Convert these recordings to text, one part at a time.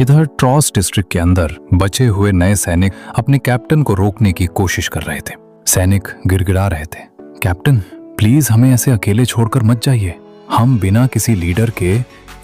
इधर ट्रॉस डिस्ट्रिक्ट के अंदर बचे हुए नए सैनिक अपने कैप्टन को रोकने की कोशिश कर रहे थे। सैनिक गिड़गिड़ा रहे थे, कैप्टन प्लीज हमें ऐसे अकेले छोड़कर मत जाइए, हम बिना किसी लीडर के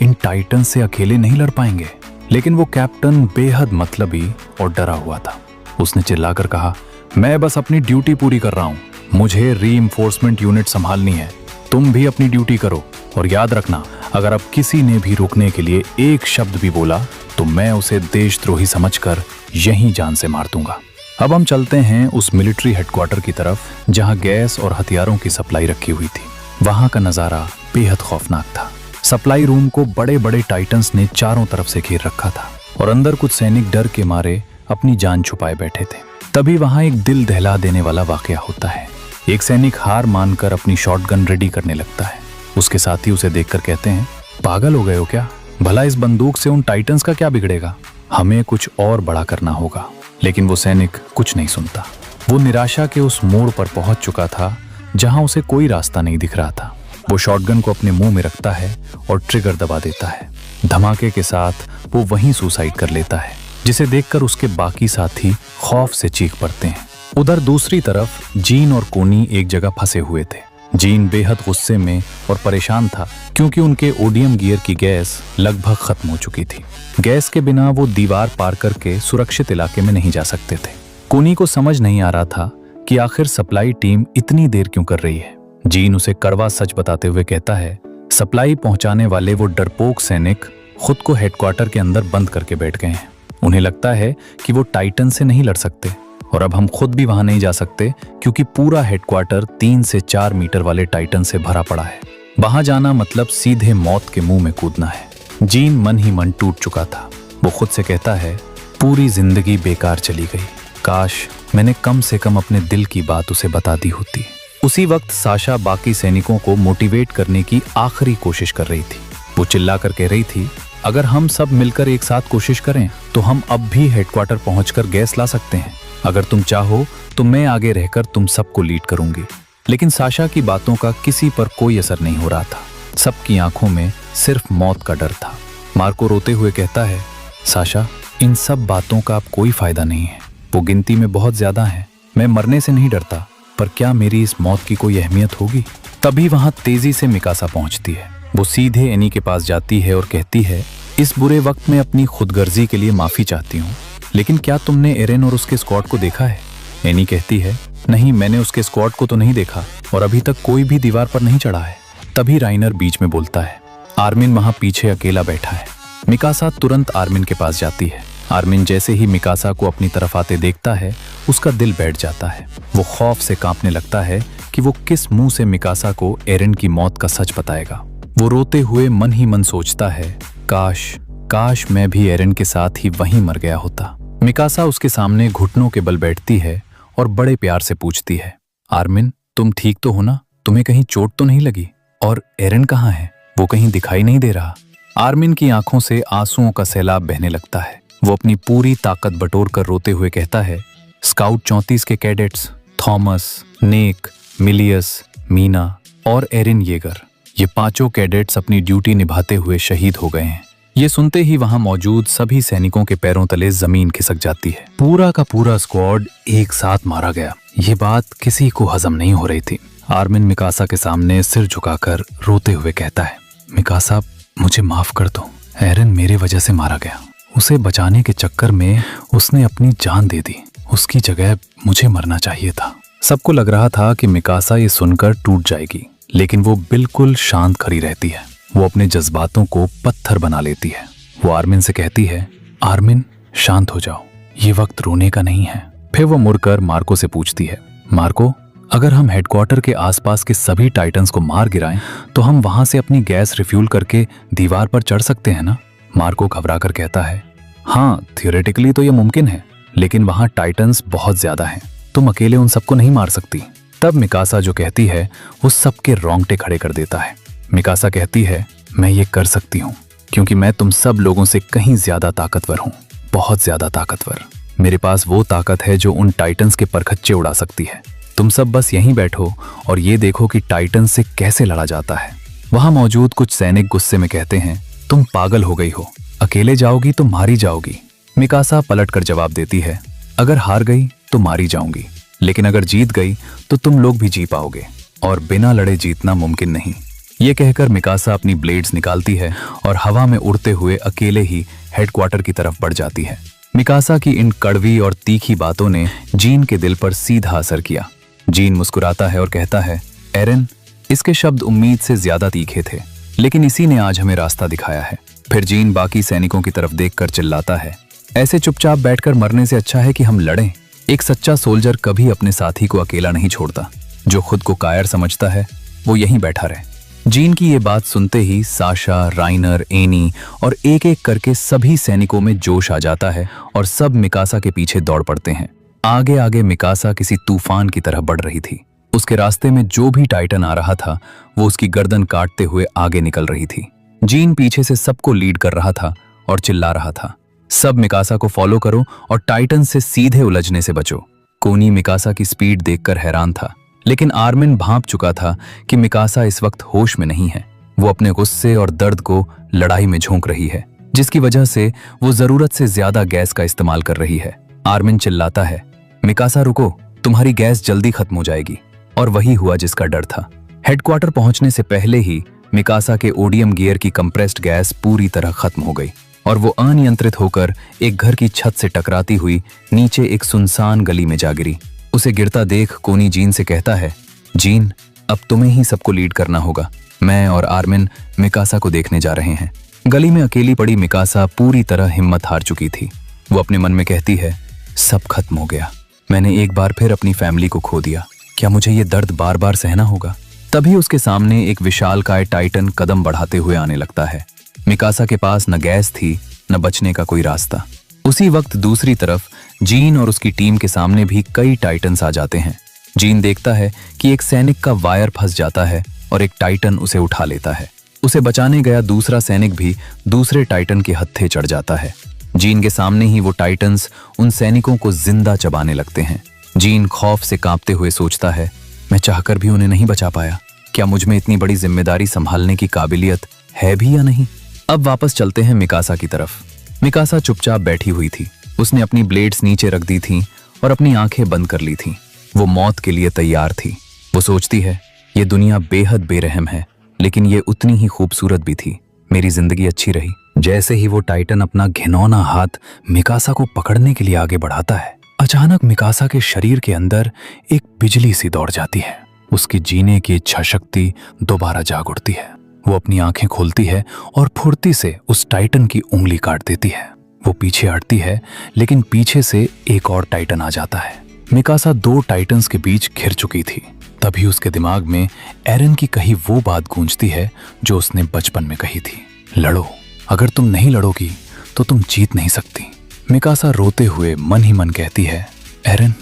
इन टाइटन से अकेले नहीं लड़ पाएंगे। लेकिन वो कैप्टन बेहद मतलबी और डरा हुआ था। उसने चिल्लाकर कहा, मैं बस अपनी ड्यूटी पूरी कर रहा हूँ, मुझे रीइंफोर्समेंट यूनिट संभालनी है, तुम भी अपनी ड्यूटी करो और याद रखना अगर अब किसी ने भी रुकने के लिए एक शब्द भी बोला तो मैं उसे देशद्रोही समझकर यहीं जान से मार दूंगा। अब हम चलते हैं उस मिलिट्री हेडक्वार्टर की तरफ जहां गैस और हथियारों की सप्लाई रखी हुई थी। वहां का नजारा बेहद खौफनाक था। सप्लाई रूम को बड़े बड़े टाइटन्स ने चारों तरफ से घेर रखा था और अंदर कुछ सैनिक डर के मारे अपनी जान छुपाए बैठे थे। तभी वहां एक दिल दहला देने वाला वाकया होता है। एक सैनिक हार मानकर अपनी शॉटगन रेडी करने लगता है। उसके साथी उसे देखकर कहते हैं, पागल हो गए हो क्या? भला इस बंदूक से उन टाइटन्स का क्या बिगड़ेगा? हमें कुछ और बड़ा करना होगा। लेकिन वो सैनिक कुछ नहीं सुनता। वो निराशा के उस मोड़ पर पहुंच चुका था जहां उसे कोई रास्ता नहीं दिख रहा था। वो शॉटगन को अपने मुंह में रखता है और ट्रिगर दबा देता है। धमाके के साथ वो वहीं सुसाइड कर लेता है, जिसे देखकर उसके बाकी साथी खौफ से चीख पड़ते हैं। उधर दूसरी तरफ जीन और कोनी एक जगह फंसे हुए थे। जीन बेहद गुस्से में और परेशान था क्योंकि उनके ओडियम गियर की गैस लगभग खत्म हो चुकी थी। गैस के बिना वो दीवार पार करके सुरक्षित इलाके में नहीं जा सकते थे। कोनी को समझ नहीं आ रहा था कि आखिर सप्लाई टीम इतनी देर क्यों कर रही है। जीन उसे कड़वा सच बताते हुए कहता है, सप्लाई पहुंचाने वाले वो डरपोक सैनिक खुद को हेडक्वार्टर के अंदर बंद करके बैठ गए हैं। उन्हें लगता है कि वो टाइटन से नहीं लड़ सकते और अब हम खुद भी वहां नहीं जा सकते क्योंकि पूरा हेडक्वार्टर 3 से 4 मीटर वाले टाइटन से भरा पड़ा है। वहां जाना मतलब सीधे मौत के मुंह में कूदना है। जीन मन ही मन टूट चुका था। वो खुद से कहता है, पूरी जिंदगी बेकार चली गई, काश मैंने कम से कम अपने दिल की बात उसे बता दी होती। उसी वक्त साशा बाकी सैनिकों को मोटिवेट करने की आखिरी कोशिश कर रही थी। वो चिल्लाकर कह रही थी, अगर हम सब मिलकर एक साथ कोशिश करें तो हम अब भी हेडक्वार्टर पहुंचकर गैस ला सकते हैं। अगर तुम चाहो तो मैं आगे रहकर तुम सबको लीड करूंगी। लेकिन साशा की बातों का किसी पर कोई असर नहीं हो रहा था। सबकी आंखों में सिर्फ मौत का डर था। मार्को रोते हुए कहता है, साशा इन सब बातों का अब कोई फायदा नहीं है। वो गिनती में बहुत ज्यादा है। मैं मरने से नहीं डरता, पर क्या मेरी इस मौत की कोई अहमियत होगी? तभी वहां तेजी से मिकासा पहुंचती है। वो सीधे एनी के पास जाती है और कहती है, इस बुरे वक्त में अपनी खुदगर्जी के लिए माफी चाहती हूँ, लेकिन क्या तुमने एरेन और उसके स्क्वाड को देखा है? एनी कहती है, नहीं मैंने उसके स्क्वाड को तो नहीं देखा और अभी तक कोई भी दीवार पर नहीं चढ़ा है। तभी राइनर बीच में बोलता है, आर्मिन वहां पीछे अकेला बैठा है। मिकासा तुरंत आर्मिन के पास जाती है। आर्मिन जैसे ही मिकासा को अपनी तरफ आते देखता है, उसका दिल बैठ जाता है। वो खौफ से कांपने लगता है कि वो किस मुंह से मिकासा को एरेन की मौत का सच बताएगा। वो रोते हुए मन ही मन सोचता है, काश मैं भी एरेन के साथ ही वहीं मर गया होता। मिकासा उसके सामने घुटनों के बल बैठती है और बड़े प्यार से पूछती है, आर्मिन तुम ठीक तो हो ना? तुम्हें कहीं चोट तो नहीं लगी? और एरेन कहाँ है? वो कहीं दिखाई नहीं दे रहा। आर्मिन की आंखों से आंसुओं का सैलाब बहने लगता है। वो अपनी पूरी ताकत बटोर कर रोते हुए कहता है, स्काउट 34 के कैडेट्स थॉमस, नेक, मिलियस, मीना और एरिन येगर, ये पांचों कैडेट्स अपनी ड्यूटी निभाते हुए शहीद हो गए हैं। ये सुनते ही वहां मौजूद सभी सैनिकों के पैरों तले जमीन खिसक जाती है। पूरा का पूरा स्क्वाड एक साथ मारा गया। ये बात किसी को हजम नहीं हो रही थी। आर्मिन मिकासा के सामने सिर झुकाकर रोते हुए कहता है, मिकासा मुझे माफ कर दो, एरिन मेरे वजह से मारा गया। उसे बचाने के चक्कर में उसने अपनी जान दे दी। उसकी जगह मुझे मरना चाहिए था। सबको लग रहा था कि मिकासा ये सुनकर टूट जाएगी, लेकिन वो बिल्कुल शांत खड़ी रहती है। वो अपने जज्बातों को पत्थर बना लेती है। वो आर्मिन से कहती है, आर्मिन शांत हो जाओ, ये वक्त रोने का नहीं है। फिर वो मुड़कर मार्को से पूछती है, मार्को अगर हम हेडक्वार्टर के आसपास के सभी टाइटन्स को मार गिराएं तो हम वहां से अपनी गैस रिफ्यूल करके दीवार पर चढ़ सकते हैं ना? मार्को घबरा कर कहता है, हाँ थियोरेटिकली तो ये मुमकिन है, लेकिन वहां टाइटन्स बहुत ज्यादा हैं, तुम अकेले उन सबको नहीं मार सकती। तब मिकासा जो कहती है वो सबके रोंगटे खड़े कर देता है। मिकासा कहती है, मैं ये कर सकती हूँ क्योंकि मैं तुम सब लोगों से कहीं ज्यादा ताकतवर हूँ, बहुत ज्यादा ताकतवर। मेरे पास वो ताकत है जो उन टाइटन्स के परखच्चे उड़ा सकती है। तुम सब बस यहीं बैठो और ये देखो कि टाइटन से कैसे लड़ा जाता है। वहां मौजूद कुछ सैनिक गुस्से में कहते हैं, तुम पागल हो गई हो, अकेले जाओगी तो मारी जाओगी। मिकासा पलटकर जवाब देती है, अगर हार गई तो मारी जाऊंगी, लेकिन अगर जीत गई तो तुम लोग भी जी पाओगे, और बिना लड़े जीतना मुमकिन नहीं। ये कहकर मिकासा अपनी ब्लेड्स निकालती है और हवा में उड़ते हुए अकेले ही हेडक्वार्टर की तरफ बढ़ जाती है। मिकासा की इन कड़वी और तीखी बातों ने जीन के दिल पर सीधा असर किया। जीन मुस्कुराता है और कहता है, एरन, इसके शब्द उम्मीद से ज्यादा तीखे थे, लेकिन इसी ने आज हमें रास्ता दिखाया है। फिर जीन बाकी सैनिकों की तरफ देखकर चिल्लाता है, ऐसे चुपचाप बैठकर मरने से अच्छा है कि हम लड़ें। एक सच्चा सोल्जर कभी अपने साथी को अकेला नहीं छोड़ता। जो खुद को कायर समझता है वो यहीं बैठा रहे। जीन की ये बात सुनते ही साशा, राइनर, एनी और एक एक करके सभी सैनिकों में जोश आ जाता है और सब मिकासा के पीछे दौड़ पड़ते हैं। आगे आगे मिकासा किसी तूफान की तरह बढ़ रही थी। उसके रास्ते में जो भी टाइटन आ रहा था वो उसकी गर्दन काटते हुए आगे निकल रही थी। जीन पीछे से सबको लीड कर रहा था और चिल्ला रहा था, सब मिकासा को फॉलो करो और टाइटन से सीधे उलझने से बचो। कोनी मिकासा की स्पीड देखकर हैरान था, लेकिन आर्मिन भांप चुका था कि मिकासा इस वक्त होश में नहीं है। वो अपने गुस्से और दर्द को लड़ाई में झोंक रही है, जिसकी वजह से वो जरूरत से ज्यादा गैस का इस्तेमाल कर रही है। आर्मिन चिल्लाता है, मिकासा रुको, तुम्हारी गैस जल्दी खत्म हो जाएगी। और वही हुआ जिसका डर था। हेडक्वार्टर पहुंचने से पहले ही मिकासा के ओडियम गियर की कंप्रेस्ड गैस पूरी तरह खत्म हो गई और वो अनियंत्रित होकर एक घर की छत से टकराती हुई नीचे एक सुनसान गली में जा गिरी। उसे गिरता देख कोनी जीन से कहता है, जीन, अब तुम्हें ही सबको लीड करना होगा। मैं और आर्मिन मिकासा को देखने जा रहे हैं। गली में अकेली पड़ी मिकासा पूरी तरह हिम्मत हार चुकी थी। वो अपने मन में कहती है, सब खत्म हो गया। मैंने एक बार फिर अपनी फैमिली को खो दिया। क्या मुझे ये दर्द बार बार सहना होगा? तभी उसके सामने एक विशालकाय टाइटन कदम बढ़ाते हुए आने लगता है। मिकासा के पास न गैस थी न बचने का कोई रास्ता। उसी वक्त दूसरी तरफ जीन और उसकी टीम के सामने भी कई टाइटन्स आ जाते हैं। जीन देखता है कि एक सैनिक का वायर फंस जाता है और एक टाइटन उसे उठा लेता है। उसे बचाने गया दूसरा सैनिक भी दूसरे टाइटन के हत्थे चढ़ जाता है। जीन के सामने ही वो टाइटन्स उन सैनिकों को जिंदा चबाने लगते हैं। जीन खौफ से कांपते हुए सोचता है, मैं चाहकर भी उन्हें नहीं बचा पाया। क्या मुझ में इतनी बड़ी जिम्मेदारी संभालने की काबिलियत है भी या नहीं? अब वापस चलते हैं मिकासा की तरफ। मिकासा चुपचाप बैठी हुई थी। उसने अपनी ब्लेड्स नीचे रख दी थी और अपनी आंखें बंद कर ली थी। वो मौत के लिए तैयार थी। वो सोचती है, ये दुनिया बेहद बेरहम है, लेकिन ये उतनी ही खूबसूरत भी थी। मेरी जिंदगी अच्छी रही। जैसे ही वो टाइटन अपना घिनौना हाथ मिकासा को पकड़ने के लिए आगे बढ़ाता है, अचानक मिकासा के शरीर के अंदर एक बिजली सी दौड़ जाती है। उसकी जीने की इच्छा शक्ति दोबारा जाग उठती है। वो अपनी आंखें खोलती है और फुर्ती से उस टाइटन की उंगली काट देती है। वो पीछे हटती है, लेकिन पीछे से एक और टाइटन आ जाता है। मिकासा दो टाइटन्स के बीच घिर चुकी थी। तभी उसके दिमाग में एरन की कही वो बात गूंजती है जो उसने बचपन में कही थी, लड़ो, अगर तुम नहीं लड़ोगी तो तुम जीत नहीं सकती। मिकासा रोते हुए मन ही मन कहती है, एरन,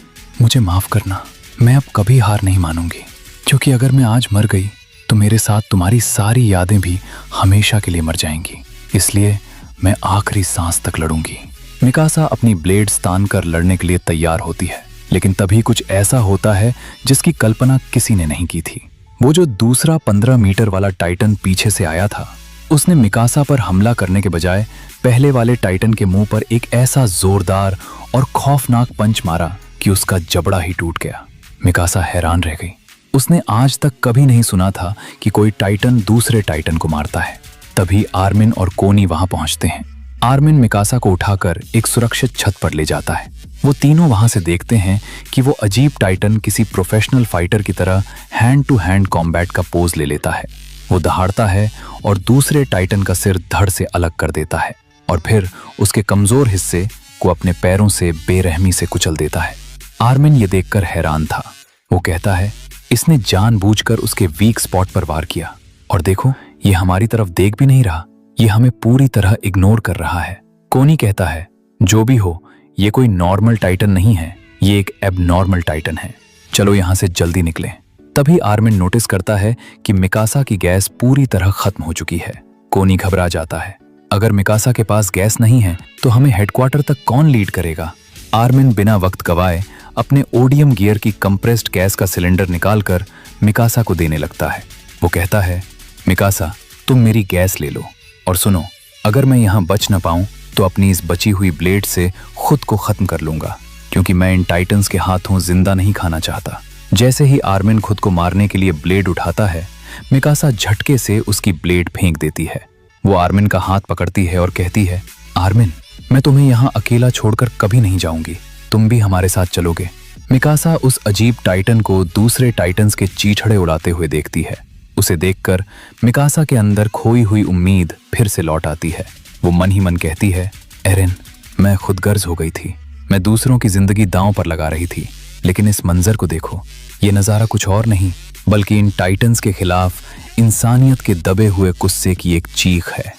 मुझे माफ करना। मैं अब कभी हार नहीं मानूंगी, क्योंकि अगर मैं आज मर गई तो मेरे साथ तुम्हारी सारी यादें भी हमेशा के लिए मर जाएंगी। इसलिए मैं आखिरी सांस तक लड़ूंगी। मिकासा अपनी ब्लेड्स तान कर लड़ने के लिए तैयार होती है, लेकिन तभी कुछ ऐसा होता है जिसकी कल्पना किसी ने नहीं की थी। वो जो दूसरा 15 मीटर वाला टाइटन पीछे से आया था, उसने मिकासा पर हमला करने के बजाय पहले वाले टाइटन के मुंह पर एक ऐसा जोरदार और खौफनाक पंच मारा कि उसका जबड़ा ही टूट गया। मिकासा हैरान रह गई। उसने आज तक कभी नहीं सुना था कि कोई टाइटन दूसरे टाइटन को मारता है। तभी आर्मिन और कोनी वहां पहुंचते हैं। आर्मिन मिकासा को उठाकर एक सुरक्षित छत पर ले जाता है। वो तीनों वहां से देखते हैं कि वो अजीब टाइटन किसी प्रोफेशनल फाइटर की तरह हैंड टू हैंड कॉम्बैट का पोज ले लेता है। वो दहाड़ता है और दूसरे टाइटन का सिर धड़ से अलग कर देता है और फिर उसके कमजोर हिस्से को अपने पैरों से बेरहमी से कुचल देता है। आर्मिन ये देखकर हैरान था। वो कहता है, इसने जानबूझकर उसके वीक स्पॉट पर वार किया, और देखो, ये हमारी तरफ देख भी नहीं रहा। ये हमें पूरी तरह इग्नोर कर रहा है। कोनी कहता है, जो भी हो, ये कोई नॉर्मल टाइटन नहीं है, ये एक एबनॉर्मल टाइटन है। चलो यहां से जल्दी निकलें। तभी आर्मिन नोटिस करता है कि मिकासा की गैस पूरी तरह खत्म हो चुकी है। कोनी घबरा जाता है। अगर मिकासा के पास गैस नहीं है तो हमें हेडक्वार्टर तक कौन लीड करेगा? आर्मिन बिना वक्त गवाए अपने ओडियम गियर की कंप्रेस्ड गैस का सिलेंडर निकालकर मिकासा को देने लगता है। वो कहता है, मिकासा, तुम मेरी गैस ले लो, और सुनो, अगर मैं यहाँ बच न पाऊं तो अपनी इस बची हुई ब्लेड से खुद को खत्म कर लूंगा, क्योंकि मैं इन टाइटन्स के हाथों जिंदा नहीं खाना चाहता। जैसे ही आर्मिन खुद को मारने के लिए ब्लेड उठाता है, मिकासा झटके से उसकी ब्लेड फेंक देती है। वो आर्मिन का हाथ पकड़ती है और कहती है, आर्मिन, मैं तुम्हें यहाँ अकेला छोड़कर कभी नहीं जाऊंगी, तुम भी हमारे साथ चलोगे। मिकासा उस अजीब टाइटन को दूसरे टाइटन्स के चीथड़े उड़ाते हुए देखती है। उसे देखकर मिकासा के अंदर खोई हुई उम्मीद फिर से लौट आती है। वो मन ही मन कहती है, एरिन, मैं खुदगर्ज हो गई थी, मैं दूसरों की जिंदगी दांव पर लगा रही थी, लेकिन इस मंजर को देखो, ये नज़ारा कुछ और नहीं बल्कि इन टाइटन्स के खिलाफ इंसानियत के दबे हुए गुस्से की एक चीख है।